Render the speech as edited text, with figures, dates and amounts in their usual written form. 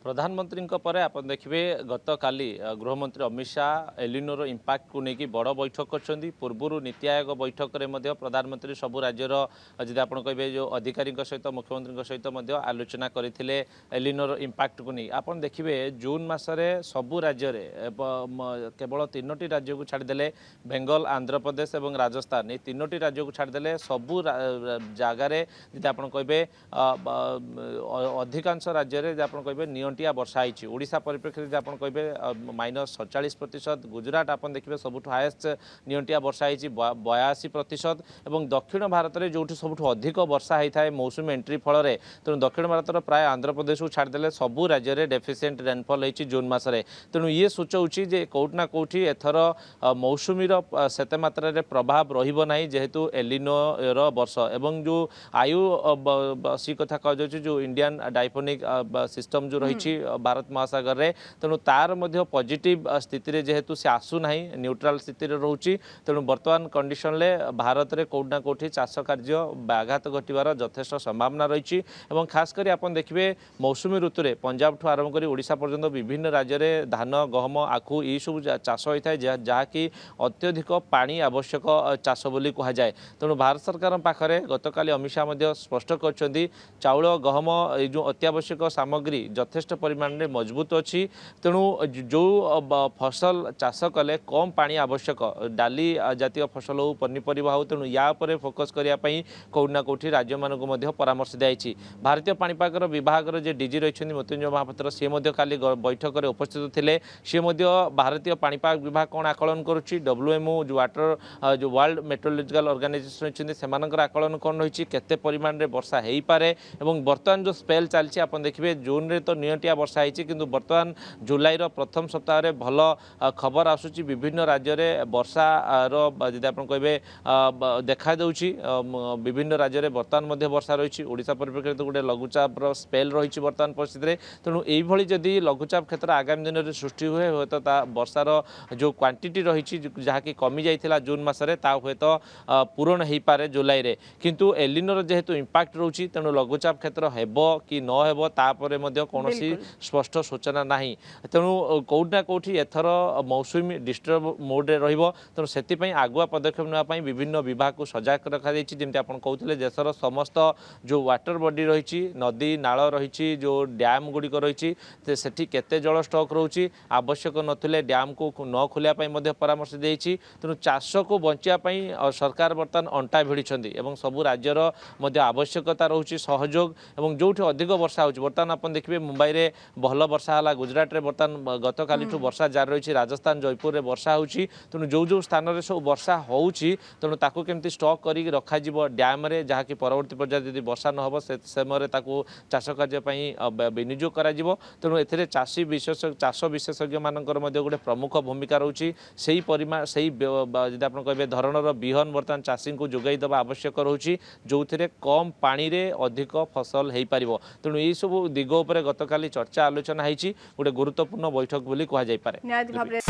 प्रधानमंत्री आप देखिए गत काली गृहमंत्री अमित शाह एलिनोर इंपैक्ट को लेकिन बड़ बैठक कर पूर्व नीति आयोग बैठक में प्रधानमंत्री सबू राज्यर जब आप कहे जो अधिकारी सहित मुख्यमंत्री सहित आलोचना करते एलिनोर इंपैक्ट को नहीं आप देखिए जून मसरे सबू राज्य केवल 3टी राज्य को छाड़दे बेंगल आंध्र प्रदेश और राजस्थान ये 3टी राज्य को छाड़दे सबू जगार जब आप कहे अधिकांश राज्य आप कहे नियंटिया वर्षा होती ओडिशा परिप्रेक्षी आप कहे -47%। गुजरात आप देखिए सबुठ हाएस्ट नियंटिया वर्षा होती 82% और दक्षिण भारत में जो सब अधिक वर्षा होता है मौसुमी एंट्री फल तेणु दक्षिण भारत प्राय आंध्र प्रदेश को छाड़दे सबू राज्य में डेफिसीएंट रेनफल होती जून मसरे तेणु ये सूचाऊँगी जे कौटना कौटी एथर मौसुमीर सेते मात्रा प्रभाव रही जेहेतु एलिनोर वर्ष एवं जो आयु सी कथा कह जो इंडियन डाइफोनिक सिस्टम जो रही भारत महासागर में तेणु तार पॉजिटिव स्थिति जेहेतु से आसूना न्यूट्राल स्थिति रोचे तेणु बर्तमान कंडीशन ले भारत में कौटना कौटी चाष कार्य व्याघात घटार यथेष संभावना रही खास कर आप देखिए मौसुमी ऋतु में पंजाब ठूँ आरंभ कर ओडिशा पर्यंत विभिन्न राज्य में धान गहम आखु ये सब चाष होता है जहाँकि अत्यधिक पानी आवश्यक चाष बोली कहुए तेणु भारत सरकार पाखे गतकाली अमित शाह स्पष्ट कर चाउल गहम जो अत्यावश्यक सामग्री यथेष्ट परिमाण में मजबूत अच्छी तेणु जो फसल चाष कले कम पानी आवश्यक डाली जातीय फसल हो पनीपरिया हो तेणु या फोकस करने कौटना कौटी राज्य मानक परामर्श दिखाई भारतीय पाणीपाग विभाग जे डीजी रही मृत्युंजय महापात्र सी काली बैठक में उपस्थित थे सी भारतीय पाणीपाग विभाग कौन आकलन करुच्ची WMO जो वाटर जो वर्ल्ड मेट्रोलॉजिकल ऑर्गेनाइजेशन रही से आकलन कौन रही केते परिमाण में वर्षा हो पारे और बर्तमान जो स्पेल चलती आप देखिए जून रे तो नियंटिया वर्षा होती किंतु बर्तमान जुलाई प्रथम सप्ताह रे भल खबर आसूची विभिन्न राज्य में वर्षार जब आप कहे देखा दूची विभिन्न राज्य में बर्तमान वर्षा रही ओडिशा परिप्रेक्षी तो गोटे लघुचाप स्पेल रही बर्तमान परिस्थिति तेणु यही जदि लघुचाप क्षेत्र आगामी दिन में सृष्टि हुए हे तो वर्षार जो क्वांटिटी रही जहाँकि कमी जाइए जून मसरे हे तो पूरण हो पारे जुलाई रे किंतु एलिनोर जेहेतु इंपैक्ट रोची तेणु लघुचाप क्षेत्र हेब कि न हेब तापर कौन स्पष्ट सूचना ना तेणु कौटना कौटी एथर मौसुमी डिस्टर्ब मोड्रे तेणु से आगुआ पदक्षेप नापी विभिन्न विभाग को सजग रखाई जमी आप कहते देशर समस्त जो वाटर बॉडी रही नदी नाल रही जो डैम गुड़िक रही केते जल स्टॉक रोची आवश्यक नथिले डैम को न खोलिया परामर्श देती तेणु चाष को बचाई सरकार बर्तमान अंटा भिड़ी सबू राज्यर आवश्यकता रोचे सहयोग और जो अधिक वर्षा हो बर्तमान आप देखिए मुंबई में भल वर्षा है गुजरात में बर्तमान गत काली वर्षा जारी रही राजस्थान जयपुर में वर्षा होती तेणु जो जो स्थान में सब वर्षा होती तेणु ताकू केमती स्टॉक कर रखा डैम रे जहाँकि परवर्ती पर्याय यदि वर्षा न हो से समय चाष कार्य विनियोग कर तेणु ए चाषी विशेष चाष विशेषज्ञ मानकर गोटे प्रमुख भूमिका रोचे से परिमाण से जब आप कहे धरणर बिहन बर्तमान चाषी को जोगाई देवा आवश्यक रोचे जो थे कम पानी रे अधिक फसल हो पार तेणु यही सब दिग उपर गतकाली चर्चा आलोचना होती गोटे गुरुत्वपूर्ण बैठक बोली कहुई पारे।